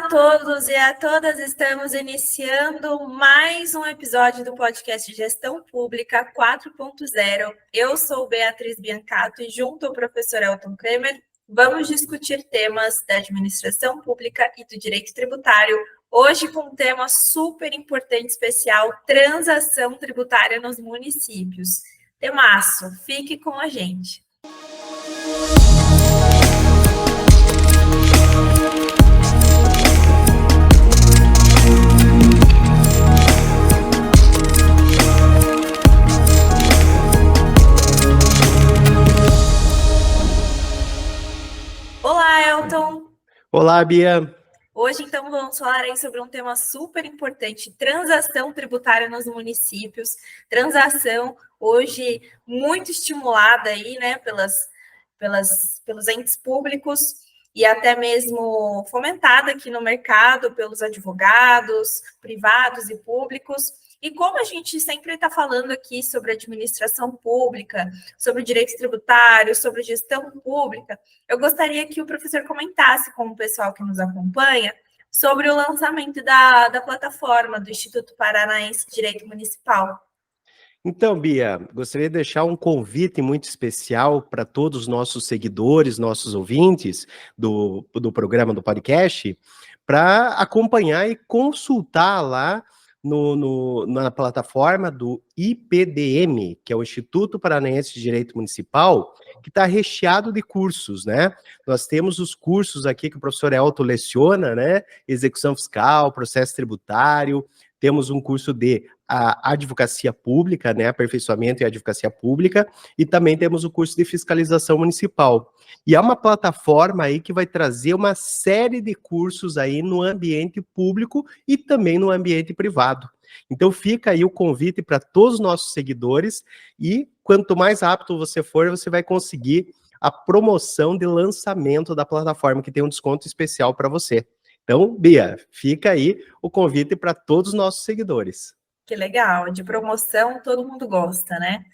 a todos e a todas, estamos iniciando mais um episódio do podcast Gestão Pública 4.0. Eu sou Beatriz Biancato e junto ao professor Elton Kremer, vamos discutir temas da administração pública e do direito tributário, hoje com um tema super importante especial, transação tributária nos municípios. Temaço, fique com a gente. Olá, Elton. Olá, Bia. Hoje, então, vamos falar aí sobre um tema super importante, transação tributária nos municípios. Transação, hoje, muito estimulada aí, né, pelos entes públicos e até mesmo fomentada aqui no mercado pelos advogados, privados e públicos. E como a gente sempre está falando aqui sobre administração pública, sobre direito tributário, sobre gestão pública, eu gostaria que o professor comentasse com o pessoal que nos acompanha sobre o lançamento da plataforma do Instituto Paranaense de Direito Municipal. Então, Bia, gostaria de deixar um convite muito especial para todos os nossos seguidores, nossos ouvintes do programa, do podcast, para acompanhar e consultar lá na plataforma do IPDM, que é o Instituto Paranaense de Direito Municipal, que está recheado de cursos, né? Nós temos os cursos aqui que o professor Elton leciona, né? Execução fiscal, processo tributário, temos um curso de advocacia pública, né? Aperfeiçoamento em advocacia pública, e também temos o curso de fiscalização municipal. E é uma plataforma aí que vai trazer uma série de cursos aí no ambiente público e também no ambiente privado. Então fica aí o convite para todos os nossos seguidores e quanto mais apto você for, você vai conseguir a promoção de lançamento da plataforma, que tem um desconto especial para você. Então, Bia, fica aí o convite para todos os nossos seguidores. Que legal, de promoção todo mundo gosta, né?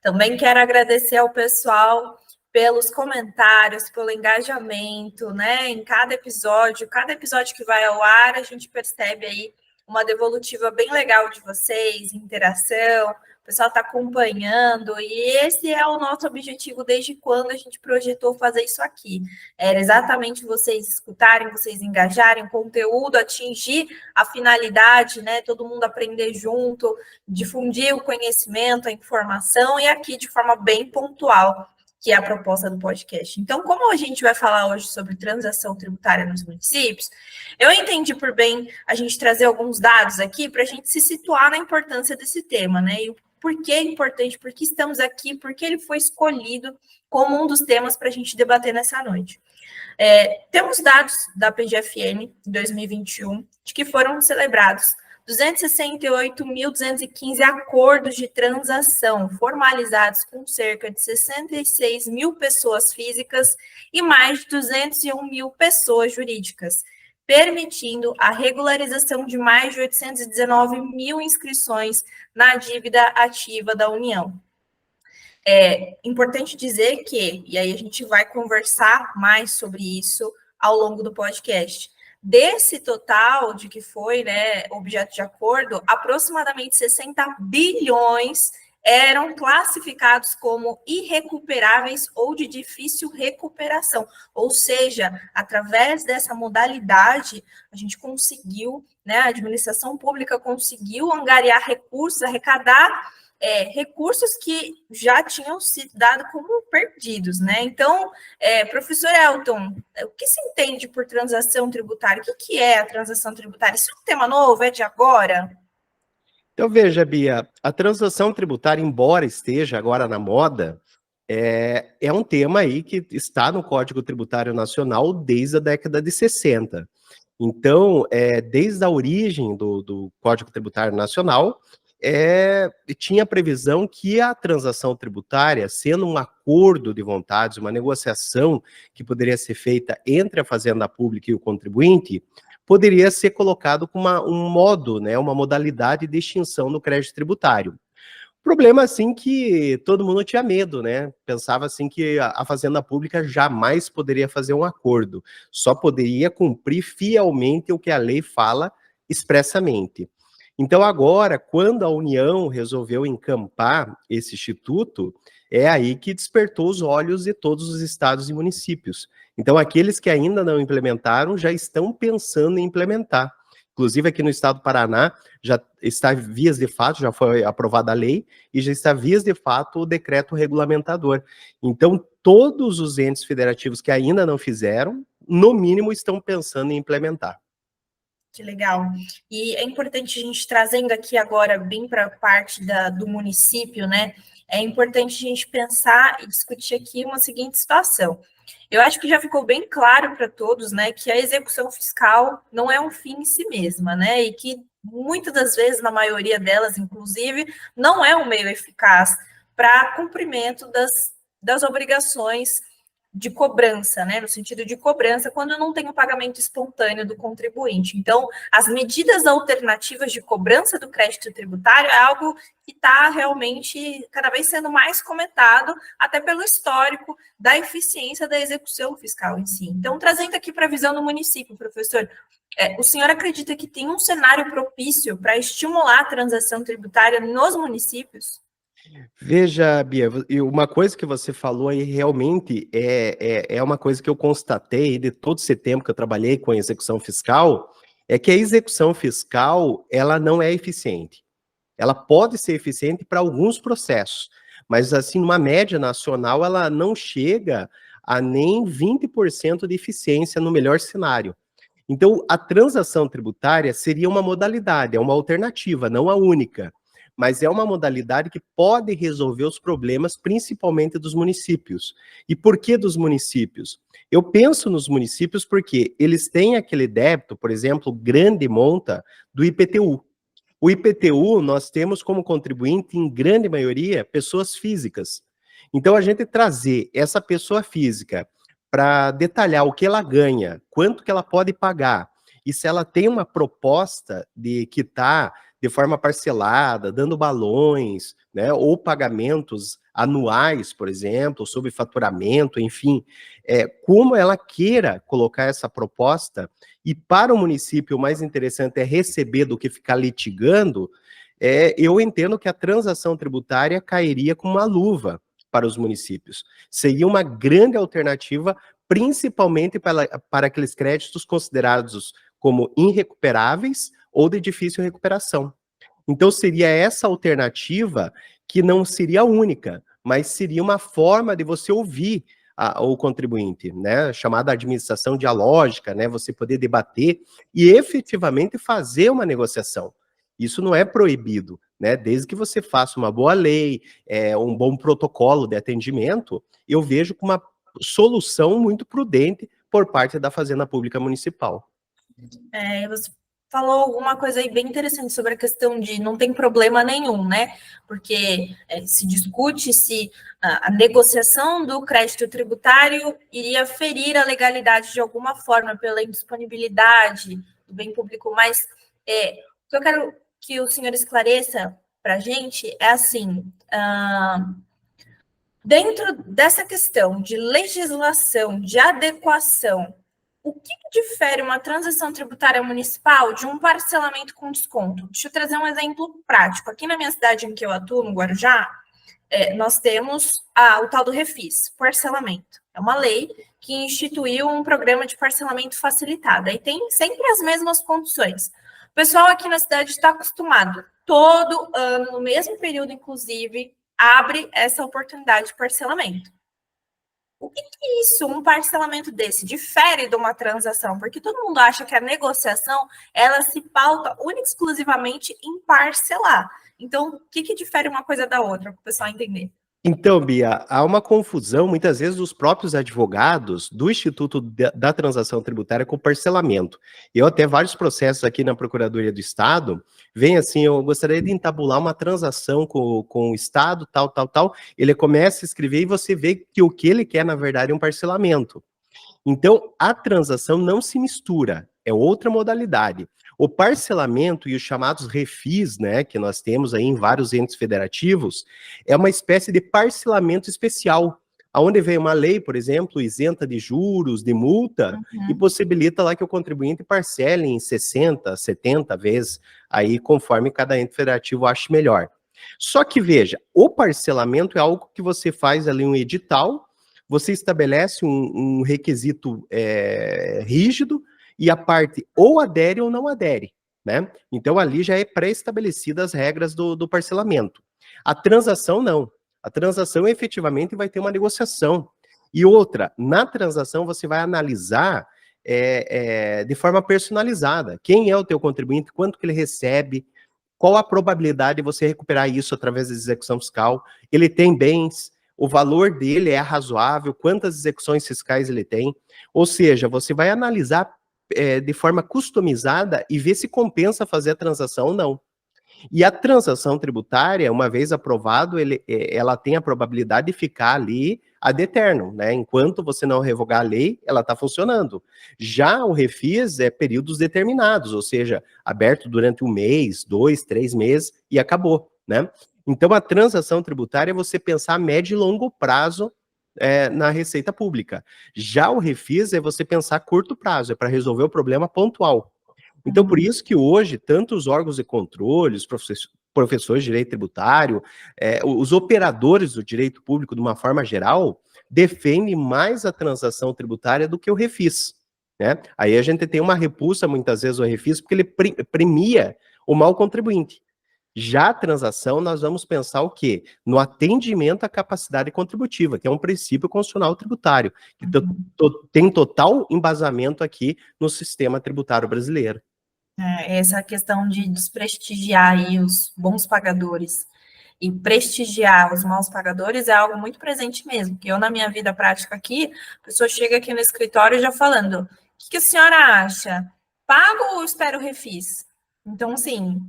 Também quero agradecer ao pessoal pelos comentários, pelo engajamento, né? Em cada episódio que vai ao ar, a gente percebe aí uma devolutiva bem legal de vocês, interação, o pessoal está acompanhando, e esse é o nosso objetivo desde quando a gente projetou fazer isso aqui. Era exatamente vocês escutarem, vocês engajarem, o conteúdo, atingir a finalidade, né? Todo mundo aprender junto, difundir o conhecimento, a informação, e aqui de forma bem pontual, que é a proposta do podcast. Então, como a gente vai falar hoje sobre transação tributária nos municípios, eu entendi por bem a gente trazer alguns dados aqui para a gente se situar na importância desse tema, né? E por que é importante, por que estamos aqui, por que ele foi escolhido como um dos temas para a gente debater nessa noite. Temos dados da PGFN de 2021 de que foram celebrados 268.215 acordos de transação formalizados com cerca de 66 mil pessoas físicas e mais de 201 mil pessoas jurídicas, permitindo a regularização de mais de 819 mil inscrições na dívida ativa da União. É importante dizer que, e aí a gente vai conversar mais sobre isso ao longo do podcast, desse total de que foi, né, objeto de acordo, aproximadamente 60 bilhões eram classificados como irrecuperáveis ou de difícil recuperação. Ou seja, através dessa modalidade, a gente conseguiu, né, a administração pública conseguiu angariar recursos, arrecadar recursos que já tinham sido dados como perdidos, né? Então, professor Elton, o que se entende por transação tributária? O que é a transação tributária? Isso é um tema novo? É de agora? Então, veja, Bia, a transação tributária, embora esteja agora na moda, é um tema aí que está no Código Tributário Nacional desde a década de 60. Então, desde a origem do Código Tributário Nacional, tinha previsão que a transação tributária, sendo um acordo de vontades, uma negociação que poderia ser feita entre a Fazenda Pública e o contribuinte, poderia ser colocado como um modo, né, uma modalidade de extinção do crédito tributário. Problema, assim, que todo mundo tinha medo, né? Pensava, assim, que a Fazenda Pública jamais poderia fazer um acordo, só poderia cumprir fielmente o que a lei fala expressamente. Então, agora, quando a União resolveu encampar esse instituto, é aí que despertou os olhos de todos os estados e municípios. Então, aqueles que ainda não implementaram já estão pensando em implementar. Inclusive, aqui no estado do Paraná, já está vias de fato, já foi aprovada a lei, e já está vias de fato o decreto regulamentador. Então, todos os entes federativos que ainda não fizeram, no mínimo, estão pensando em implementar. Que legal. E é importante a gente trazendo aqui agora bem para a parte do município, né? É importante a gente pensar e discutir aqui uma seguinte situação. Eu acho que já ficou bem claro para todos, né, que a execução fiscal não é um fim em si mesma, né? E que muitas das vezes, na maioria delas, inclusive, não é um meio eficaz para cumprimento das obrigações de cobrança, né, no sentido de cobrança, quando não tem o pagamento espontâneo do contribuinte. Então, as medidas alternativas de cobrança do crédito tributário é algo que está realmente cada vez sendo mais comentado, até pelo histórico da eficiência da execução fiscal em si. Então, trazendo aqui para a visão do município, professor, o senhor acredita que tem um cenário propício para estimular a transação tributária nos municípios? Veja, Bia, e uma coisa que você falou aí realmente é uma coisa que eu constatei de todo esse tempo que eu trabalhei com a execução fiscal, é que a execução fiscal, ela não é eficiente. Ela pode ser eficiente para alguns processos, mas assim, numa média nacional, ela não chega a nem 20% de eficiência no melhor cenário. Então, a transação tributária seria uma modalidade, é uma alternativa, não a única, mas é uma modalidade que pode resolver os problemas, principalmente dos municípios. E por que dos municípios? Eu penso nos municípios porque eles têm aquele débito, por exemplo, grande monta do IPTU. O IPTU, nós temos como contribuinte, em grande maioria, pessoas físicas. Então, a gente trazer essa pessoa física para detalhar o que ela ganha, quanto que ela pode pagar, e se ela tem uma proposta de quitar de forma parcelada, dando balões, né, ou pagamentos anuais, por exemplo, sobre faturamento, enfim, como ela queira colocar essa proposta, e para o município o mais interessante é receber do que ficar litigando, eu entendo que a transação tributária cairia com uma luva para os municípios. Seria uma grande alternativa, principalmente para aqueles créditos considerados como irrecuperáveis ou de difícil recuperação. Então, seria essa alternativa que não seria a única, mas seria uma forma de você ouvir o contribuinte, né? Chamada administração dialógica, né? Você poder debater e efetivamente fazer uma negociação. Isso não é proibido, né? Desde que você faça uma boa lei, um bom protocolo de atendimento, eu vejo como uma solução muito prudente por parte da Fazenda Pública Municipal. Você falou alguma coisa aí bem interessante sobre a questão de não tem problema nenhum, né? Porque se discute se a negociação do crédito tributário iria ferir a legalidade de alguma forma pela indisponibilidade do bem público, mas o que eu quero que o senhor esclareça para a gente é assim, dentro dessa questão de legislação, de adequação, o que difere uma transação tributária municipal de um parcelamento com desconto? Deixa eu trazer um exemplo prático. Aqui na minha cidade em que eu atuo, no Guarujá, nós temos o tal do Refis, parcelamento. É uma lei que instituiu um programa de parcelamento facilitado. Aí tem sempre as mesmas condições. O pessoal aqui na cidade está acostumado, todo ano, no mesmo período, inclusive, abre essa oportunidade de parcelamento. O que é isso, um parcelamento desse, difere de uma transação? Porque todo mundo acha que a negociação, ela se pauta única e exclusivamente em parcelar. Então, o que difere uma coisa da outra, para o pessoal entender? Então, Bia, há uma confusão, muitas vezes, dos próprios advogados do Instituto da Transação Tributária com parcelamento. Eu até vários processos aqui na Procuradoria do Estado, vem assim, eu gostaria de entabular uma transação com o Estado, tal. Ele começa a escrever e você vê que o que ele quer, na verdade, é um parcelamento. Então, a transação não se mistura. é outra modalidade. O parcelamento e os chamados refis, né, que nós temos aí em vários entes federativos, é uma espécie de parcelamento especial, aonde vem uma lei, por exemplo, isenta de juros, de multa, e possibilita lá que o contribuinte parcele em 60, 70 vezes, aí conforme cada ente federativo ache melhor. Só que, veja, o parcelamento é algo que você faz ali um edital, você estabelece um requisito rígido, e a parte ou adere ou não adere, né? Então, ali já é pré-estabelecidas as regras do parcelamento. A transação, não. A transação, efetivamente, vai ter uma negociação. E outra, na transação, você vai analisar de forma personalizada. Quem é o teu contribuinte, quanto que ele recebe, qual a probabilidade de você recuperar isso através da execução fiscal, ele tem bens, o valor dele é razoável, quantas execuções fiscais ele tem, ou seja, você vai analisar de forma customizada e ver se compensa fazer a transação ou não. E a transação tributária, uma vez aprovado, ela tem a probabilidade de ficar ali ad eternum, né? Enquanto você não revogar a lei, ela está funcionando. Já o refis é períodos determinados, ou seja, aberto durante 1 mês, 2, 3 meses e acabou, né? Então, a transação tributária é você pensar a médio e longo prazo na receita pública. Já o refis é você pensar a curto prazo, é para resolver o problema pontual. Então, por isso que hoje, tanto os órgãos de controle, os professores de direito tributário, os operadores do direito público, de uma forma geral, defendem mais a transação tributária do que o refis, né? Aí a gente tem uma repulsa, muitas vezes, ao refis, porque ele premia o mau contribuinte. Já a transação, nós vamos pensar o quê? No atendimento à capacidade contributiva, que é um princípio constitucional tributário, que tem total embasamento aqui no sistema tributário brasileiro. Essa questão de desprestigiar aí os bons pagadores e prestigiar os maus pagadores é algo muito presente mesmo, que eu, na minha vida prática aqui, a pessoa chega aqui no escritório já falando, o que a senhora acha? Pago ou espero o refis? Então, assim,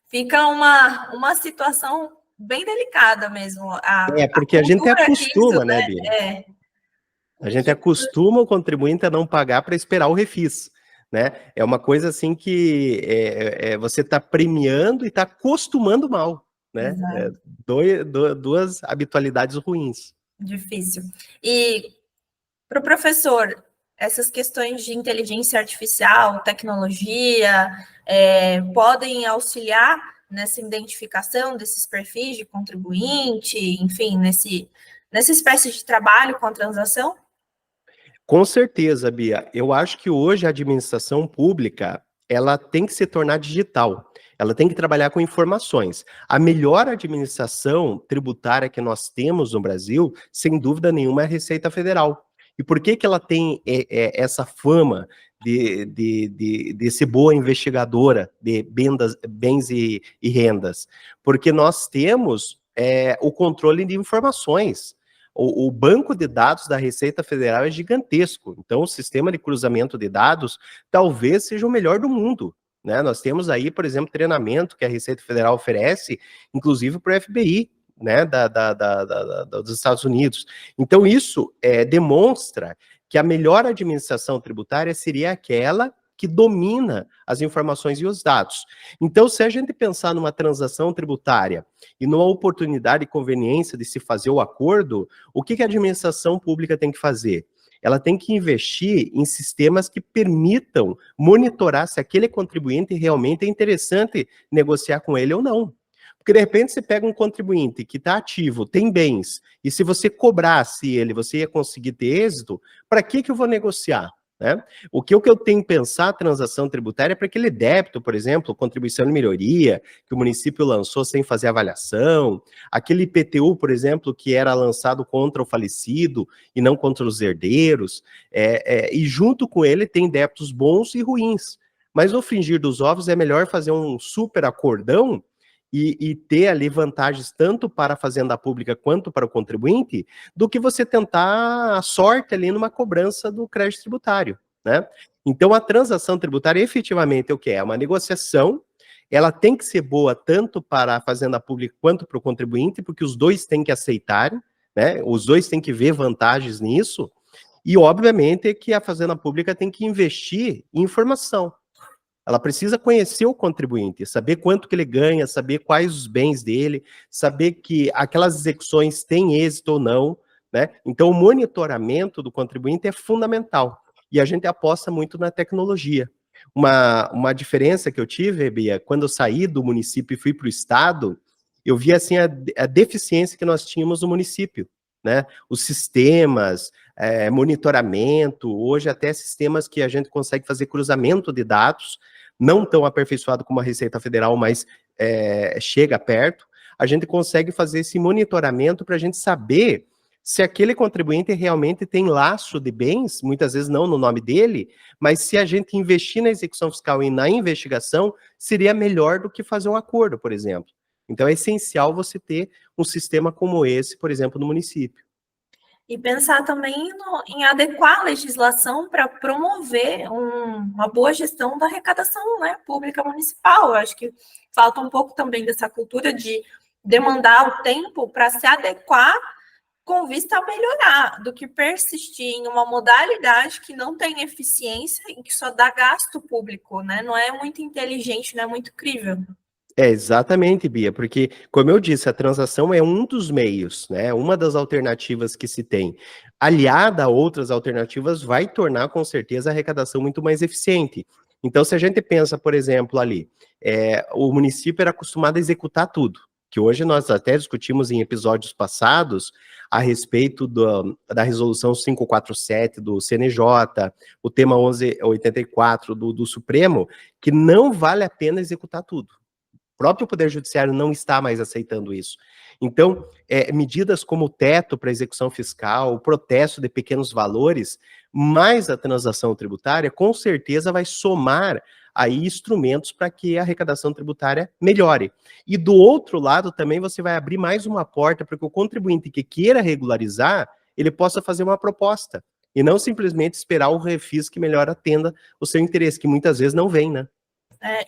fica uma situação bem delicada mesmo. Porque a gente acostuma, disso, né, Bia? A gente acostuma o contribuinte a não pagar para esperar o refis, né? É uma coisa assim que você está premiando e está acostumando mal, né? Duas habitualidades ruins. Difícil. E para o professor, essas questões de inteligência artificial, tecnologia, podem auxiliar nessa identificação desses perfis de contribuinte, enfim, nessa espécie de trabalho com a transação? Com certeza, Bia. Eu acho que hoje a administração pública, ela tem que se tornar digital. Ela tem que trabalhar com informações. A melhor administração tributária que nós temos no Brasil, sem dúvida nenhuma, é a Receita Federal. E por que ela tem essa fama de ser boa investigadora de bens e rendas? Porque nós temos o controle de informações. O banco de dados da Receita Federal é gigantesco, então o sistema de cruzamento de dados talvez seja o melhor do mundo, né? Nós temos aí, por exemplo, treinamento que a Receita Federal oferece, inclusive para o FBI, né, dos Estados Unidos. Então isso demonstra que a melhor administração tributária seria aquela que domina as informações e os dados. Então, se a gente pensar numa transação tributária e numa oportunidade e conveniência de se fazer o acordo, o que a administração pública tem que fazer? Ela tem que investir em sistemas que permitam monitorar se aquele contribuinte realmente é interessante negociar com ele ou não. Porque, de repente, você pega um contribuinte que está ativo, tem bens, e se você cobrasse ele, você ia conseguir ter êxito, para que eu vou negociar? Né? O que eu tenho que pensar a transação tributária é para aquele débito, por exemplo, contribuição de melhoria, que o município lançou sem fazer avaliação, aquele IPTU, por exemplo, que era lançado contra o falecido e não contra os herdeiros, e junto com ele tem débitos bons e ruins. Mas no fringir dos ovos é melhor fazer um super acordão e ter ali vantagens tanto para a fazenda pública quanto para o contribuinte, do que você tentar a sorte ali numa cobrança do crédito tributário, né? Então, a transação tributária, efetivamente, o que é? Uma negociação, ela tem que ser boa tanto para a fazenda pública quanto para o contribuinte, porque os dois têm que aceitar, né? Os dois têm que ver vantagens nisso, E, obviamente, que a Fazenda Pública tem que investir em informação. Ela precisa conhecer o contribuinte, saber quanto que ele ganha, saber quais os bens dele, saber que aquelas execuções têm êxito ou não, né? Então, o monitoramento do contribuinte é fundamental. E a gente aposta muito na tecnologia. Uma diferença que eu tive, Bia, quando eu saí do município e fui para o estado, eu vi assim a deficiência que nós tínhamos no município, né? Os sistemas, monitoramento, hoje até sistemas que a gente consegue fazer cruzamento de dados, não tão aperfeiçoado como a Receita Federal, mas chega perto, a gente consegue fazer esse monitoramento para a gente saber se aquele contribuinte realmente tem laço de bens, muitas vezes não no nome dele, mas se a gente investir na execução fiscal e na investigação, seria melhor do que fazer um acordo, por exemplo. Então é essencial você ter um sistema como esse, por exemplo, no município. E pensar também em adequar a legislação para promover uma boa gestão da arrecadação, né, pública municipal. Eu acho que falta um pouco também dessa cultura de demandar o tempo para se adequar com vista a melhorar, do que persistir em uma modalidade que não tem eficiência e que só dá gasto público, né? Não é muito inteligente, não é muito crível. Exatamente, Bia, porque, como eu disse, a transação é um dos meios, né? Uma das alternativas que se tem. Aliada a outras alternativas, vai tornar, com certeza, a arrecadação muito mais eficiente. Então, se a gente pensa, por exemplo, ali, o município era acostumado a executar tudo, que hoje nós até discutimos em episódios passados a respeito da resolução 547 do CNJ, o tema 1184 do Supremo, que não vale a pena executar tudo. O próprio Poder Judiciário não está mais aceitando isso. Então, medidas como o teto para execução fiscal, o protesto de pequenos valores, mais a transação tributária, com certeza vai somar aí instrumentos para que a arrecadação tributária melhore. E do outro lado também você vai abrir mais uma porta para que o contribuinte que queira regularizar, ele possa fazer uma proposta, e não simplesmente esperar o refis que melhor atenda o seu interesse, que muitas vezes não vem, né?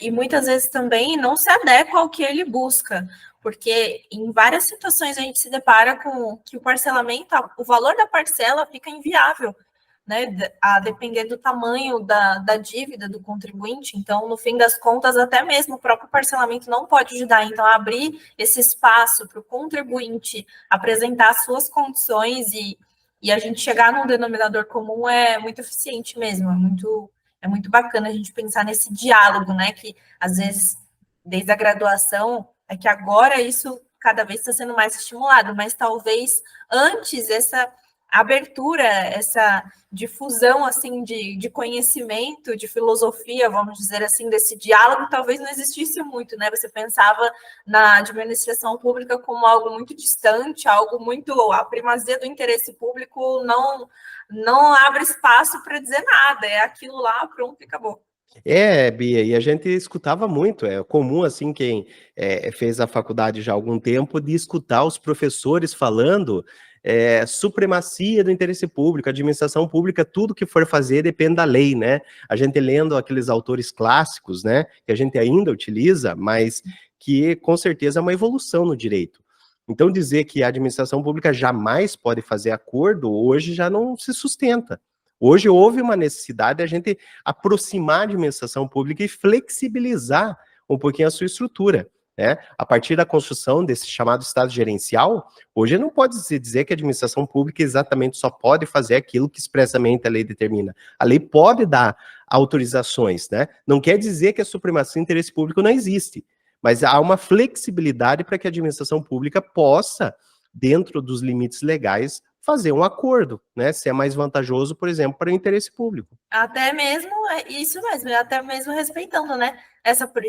E muitas vezes também não se adequa ao que ele busca, porque em várias situações a gente se depara com que o parcelamento, o valor da parcela fica inviável, né, a depender do tamanho da dívida do contribuinte. Então, no fim das contas, até mesmo o próprio parcelamento não pode ajudar. Então, abrir esse espaço para o contribuinte apresentar suas condições e a gente chegar num denominador comum é muito eficiente mesmo, é muito bacana a gente pensar nesse diálogo, né? Que às vezes, desde a graduação, é que agora isso cada vez está sendo mais estimulado, mas talvez antes essa abertura, essa difusão assim de conhecimento, de filosofia, vamos dizer assim, desse diálogo, talvez não existisse muito, né? Você pensava na administração pública como algo muito distante, algo muito a primazia do interesse público não abre espaço para dizer nada, é aquilo lá, pronto e acabou. Bia, e a gente escutava muito, é comum, assim, quem fez a faculdade já há algum tempo, de escutar os professores falando supremacia do interesse público, administração pública, tudo que for fazer depende da lei, né? A gente lendo aqueles autores clássicos, né, que a gente ainda utiliza, mas que com certeza é uma evolução no direito. Então, dizer que a administração pública jamais pode fazer acordo, hoje já não se sustenta. Hoje houve uma necessidade de a gente aproximar a administração pública e flexibilizar um pouquinho a sua estrutura, né? A partir da construção desse chamado Estado gerencial, hoje não pode se dizer que a administração pública exatamente só pode fazer aquilo que expressamente a lei determina. A lei pode dar autorizações, né? Não quer dizer que a supremacia do interesse público não existe, mas há uma flexibilidade para que a administração pública possa, dentro dos limites legais, fazer um acordo, né? Se é mais vantajoso, por exemplo, para o interesse público. Até mesmo, isso mesmo, até mesmo respeitando, né,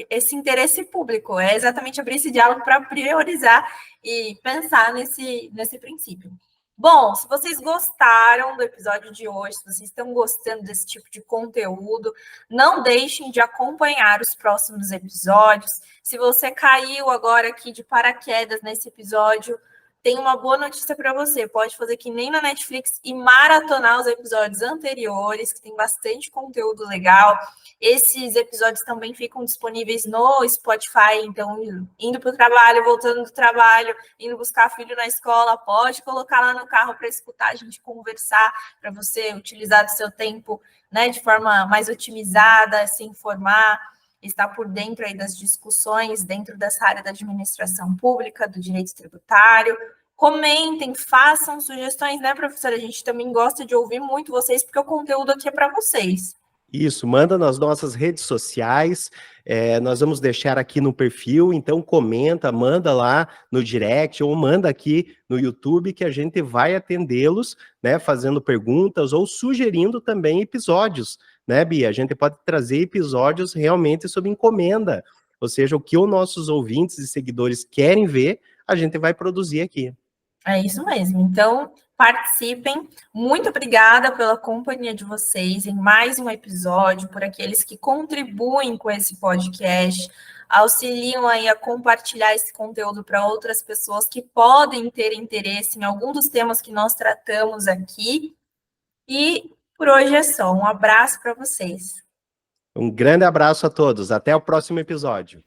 esse interesse público. É exatamente abrir esse diálogo para priorizar e pensar nesse princípio. Bom, se vocês gostaram do episódio de hoje, se vocês estão gostando desse tipo de conteúdo, não deixem de acompanhar os próximos episódios. Se você caiu agora aqui de paraquedas nesse episódio, tem uma boa notícia para você. Pode fazer que nem na Netflix e maratonar os episódios anteriores, que tem bastante conteúdo legal. Esses episódios também ficam disponíveis no Spotify, então indo para o trabalho, voltando do trabalho, indo buscar filho na escola, pode colocar lá no carro para escutar a gente conversar, para você utilizar do seu tempo, né, de forma mais otimizada, se informar, estar por dentro aí das discussões dentro dessa área da administração pública, do direito tributário. Comentem, façam sugestões, né, professora? A gente também gosta de ouvir muito vocês, porque o conteúdo aqui é para vocês. Isso, manda nas nossas redes sociais, nós vamos deixar aqui no perfil, então comenta, manda lá no direct ou manda aqui no YouTube que a gente vai atendê-los, né, fazendo perguntas ou sugerindo também episódios, né, Bia? A gente pode trazer episódios realmente sob encomenda, ou seja, o que os nossos ouvintes e seguidores querem ver, a gente vai produzir aqui. É isso mesmo. Então, participem. Muito obrigada pela companhia de vocês em mais um episódio, por aqueles que contribuem com esse podcast, auxiliam aí a compartilhar esse conteúdo para outras pessoas que podem ter interesse em algum dos temas que nós tratamos aqui. E por hoje é só. Um abraço para vocês. Um grande abraço a todos, até o próximo episódio.